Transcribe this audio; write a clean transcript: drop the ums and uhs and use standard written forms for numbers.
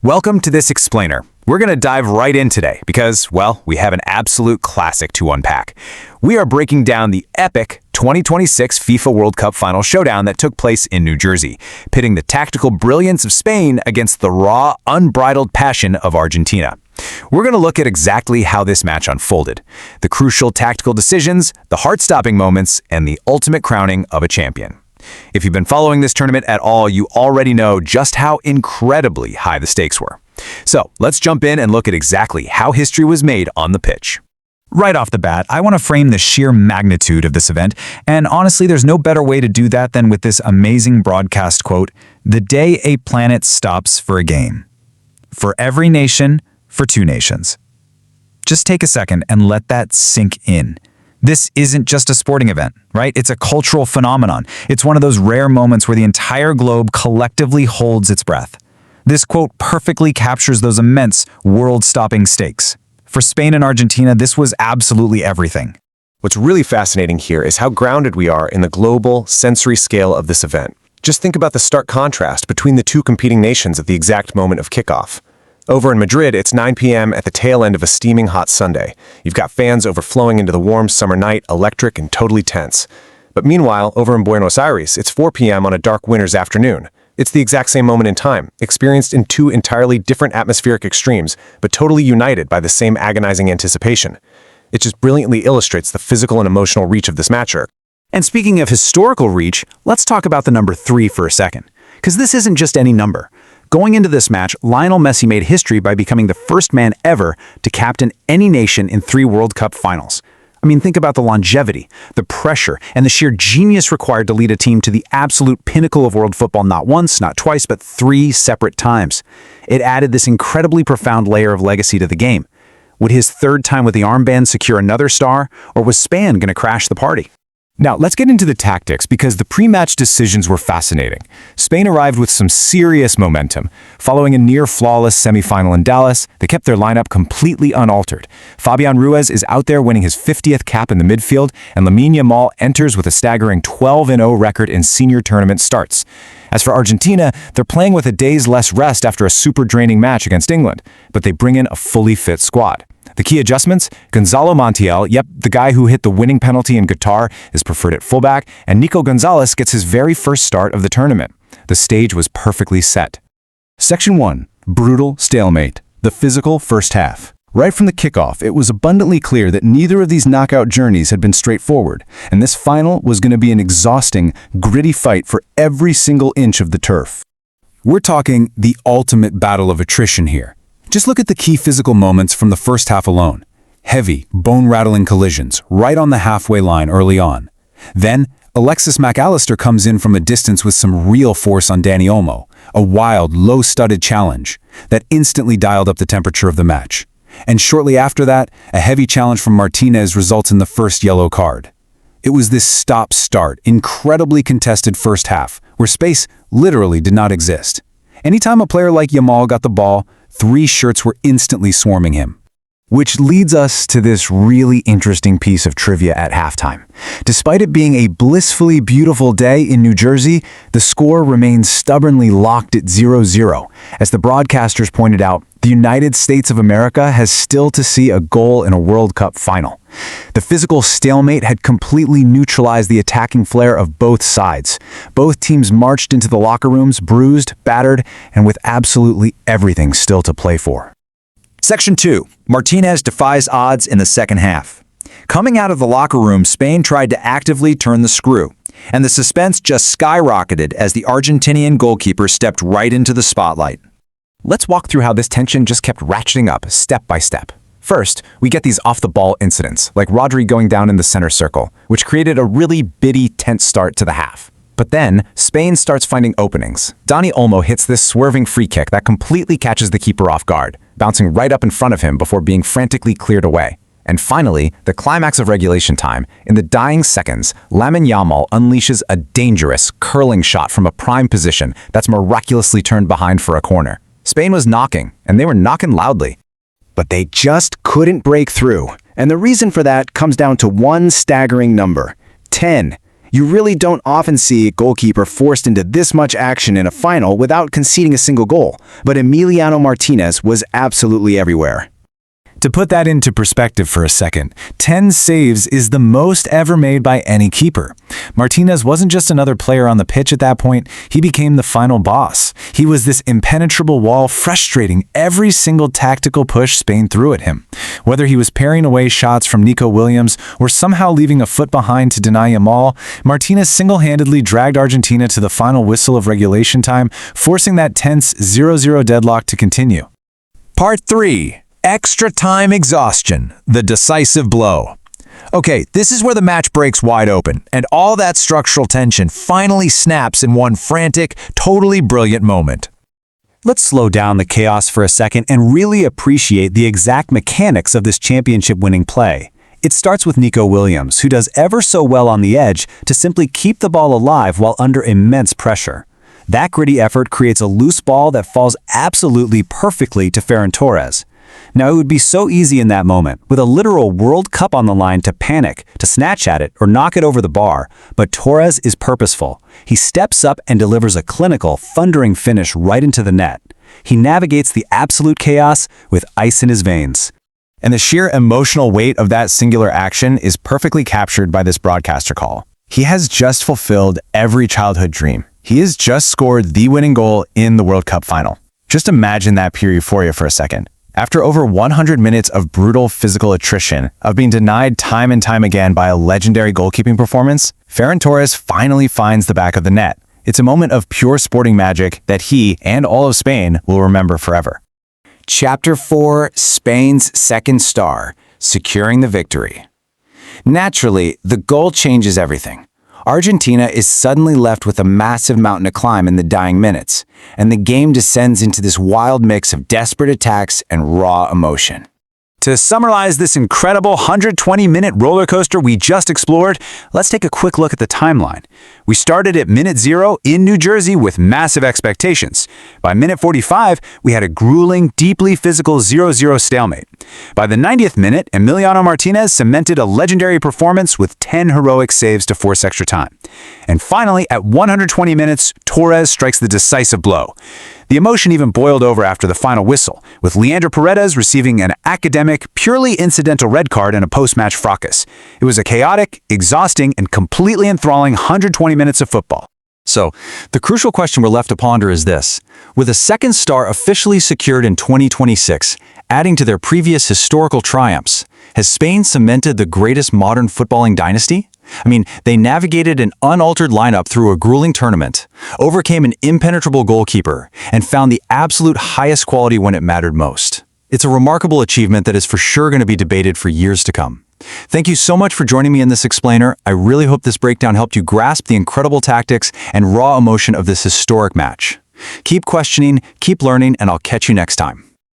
Welcome to this explainer. We're going to dive right in today because, well, we have an absolute classic to unpack. We are breaking down the epic 2026 FIFA World Cup final showdown that took place in New Jersey, pitting the tactical brilliance of Spain against the raw, unbridled passion of Argentina. We're going to look at exactly how this match unfolded, the crucial tactical decisions, the heart-stopping moments, and the ultimate crowning of a champion. If you've been following this tournament at all, you already know just how incredibly high the stakes were. So let's jump in and look at exactly how history was made on the pitch. Right off the bat, I want to frame the sheer magnitude of this event, and honestly, there's no better way to do that than with this amazing broadcast quote, "The day a planet stops for a game. For every nation, for two nations." Just take a second and let that sink in. This isn't just a sporting event, right? It's a cultural phenomenon. It's one of those rare moments where the entire globe collectively holds its breath. This quote perfectly captures those immense, world-stopping stakes. For Spain and Argentina, this was absolutely everything. What's really fascinating here is how grounded we are in the global, sensory scale of this event. Just think about the stark contrast between the two competing nations at the exact moment of kickoff. Over in Madrid, it's 9 p.m. at the tail end of a steaming hot Sunday. You've got fans overflowing into the warm summer night, electric and totally tense. But meanwhile, over in Buenos Aires, it's 4 p.m. on a dark winter's afternoon. It's the exact same moment in time, experienced in two entirely different atmospheric extremes, but totally united by the same agonizing anticipation. It just brilliantly illustrates the physical and emotional reach of this matchup. And speaking of historical reach, let's talk about the number 3 for a second. Because this isn't just any number. Going into this match, Lionel Messi made history by becoming the first man ever to captain any nation in 3 World Cup finals. I mean, think about the longevity, the pressure, and the sheer genius required to lead a team to the absolute pinnacle of world football not once, not twice, but 3 separate times. It added this incredibly profound layer of legacy to the game. Would his third time with the armband secure another star, or was Spain going to crash the party? Now, let's get into the tactics because the pre-match decisions were fascinating. Spain arrived with some serious momentum. Following a near-flawless semifinal in Dallas, they kept their lineup completely unaltered. Fabian Ruiz is out there winning his 50th cap in the midfield, and Lamine Yamal enters with a staggering 12-0 record in senior tournament starts. As for Argentina, they're playing with a day's less rest after a super draining match against England, but they bring in a fully fit squad. The key adjustments? Gonzalo Montiel, the guy who hit the winning penalty in Qatar, is preferred at fullback, and Nico Gonzalez gets his very first start of the tournament. The stage was perfectly set. Section 1. Brutal stalemate. The physical first half. Right from the kickoff, it was abundantly clear that neither of these knockout journeys had been straightforward, and this final was going to be an exhausting, gritty fight for every single inch of the turf. We're talking the ultimate battle of attrition here. Just look at the key physical moments from the first half alone. Heavy, bone-rattling collisions right on the halfway line early on. Then, Alexis McAllister comes in from a distance with some real force on Dani Olmo, a wild, low-studded challenge that instantly dialed up the temperature of the match. And shortly after that, a heavy challenge from Martinez results in the first yellow card. It was this stop-start, incredibly contested first half, where space literally did not exist. Anytime a player like Yamal got the ball, 3 shirts were instantly swarming him. Which leads us to this really interesting piece of trivia at halftime. Despite it being a blissfully beautiful day in New Jersey, the score remains stubbornly locked at 0-0. As the broadcasters pointed out, the United States of America has still to see a goal in a World Cup final. The physical stalemate had completely neutralized the attacking flair of both sides. Both teams marched into the locker rooms, bruised, battered, and with absolutely everything still to play for. Section 2. Martinez defies odds in the second half. Coming out of the locker room, Spain tried to actively turn the screw, and the suspense just skyrocketed as the Argentinian goalkeeper stepped right into the spotlight. Let's walk through how this tension just kept ratcheting up step by step. First, we get these off-the-ball incidents, like Rodri going down in the center circle, which created a really bitty, tense start to the half. But then, Spain starts finding openings. Dani Olmo hits this swerving free kick that completely catches the keeper off guard, bouncing right up in front of him before being frantically cleared away. And finally, the climax of regulation time, in the dying seconds, Lamine Yamal unleashes a dangerous, curling shot from a prime position that's miraculously turned behind for a corner. Spain was knocking, and they were knocking loudly. But they just couldn't break through. And the reason for that comes down to one staggering number: 10. You really don't often see a goalkeeper forced into this much action in a final without conceding a single goal, but Emiliano Martinez was absolutely everywhere. To put that into perspective for a second, 10 saves is the most ever made by any keeper. Martinez wasn't just another player on the pitch at that point, he became the final boss. He was this impenetrable wall frustrating every single tactical push Spain threw at him. Whether he was parrying away shots from Nico Williams or somehow leaving a foot behind to deny Yamal, Martinez single-handedly dragged Argentina to the final whistle of regulation time, forcing that tense 0-0 deadlock to continue. Part 3. Extra time exhaustion, the decisive blow. Okay, this is where the match breaks wide open, and all that structural tension finally snaps in one frantic, totally brilliant moment. Let's slow down the chaos for a second and really appreciate the exact mechanics of this championship-winning play. It starts with Nico Williams, who does ever so well on the edge to simply keep the ball alive while under immense pressure. That gritty effort creates a loose ball that falls absolutely perfectly to Ferran Torres. Now, it would be so easy in that moment, with a literal World Cup on the line, to panic, to snatch at it, or knock it over the bar, but Torres is purposeful. He steps up and delivers a clinical, thundering finish right into the net. He navigates the absolute chaos with ice in his veins. And the sheer emotional weight of that singular action is perfectly captured by this broadcaster call. He has just fulfilled every childhood dream. He has just scored the winning goal in the World Cup final. Just imagine that pure euphoria for a second. After over 100 minutes of brutal physical attrition, of being denied time and time again by a legendary goalkeeping performance, Ferran Torres finally finds the back of the net. It's a moment of pure sporting magic that he and all of Spain will remember forever. Chapter 4, Spain's second star, securing the victory. Naturally, the goal changes everything. Argentina is suddenly left with a massive mountain to climb in the dying minutes, and the game descends into this wild mix of desperate attacks and raw emotion. To summarize this incredible 120-minute roller coaster we just explored, let's take a quick look at the timeline. We started at minute 0 in New Jersey with massive expectations. By minute 45, we had a grueling, deeply physical 0-0 stalemate. By the 90th minute, Emiliano Martinez cemented a legendary performance with 10 heroic saves to force extra time. And finally, at 120 minutes, Torres strikes the decisive blow. The emotion even boiled over after the final whistle, with Leandro Paredes receiving an academic, purely incidental red card in a post-match fracas. It was a chaotic, exhausting, and completely enthralling 120 minutes of football. So, the crucial question we're left to ponder is this. With a second star officially secured in 2026, adding to their previous historical triumphs, has Spain cemented the greatest modern footballing dynasty? I mean, they navigated an unaltered lineup through a grueling tournament, overcame an impenetrable goalkeeper, and found the absolute highest quality when it mattered most. It's a remarkable achievement that is for sure going to be debated for years to come. Thank you so much for joining me in this explainer. I really hope this breakdown helped you grasp the incredible tactics and raw emotion of this historic match. Keep questioning, keep learning, and I'll catch you next time.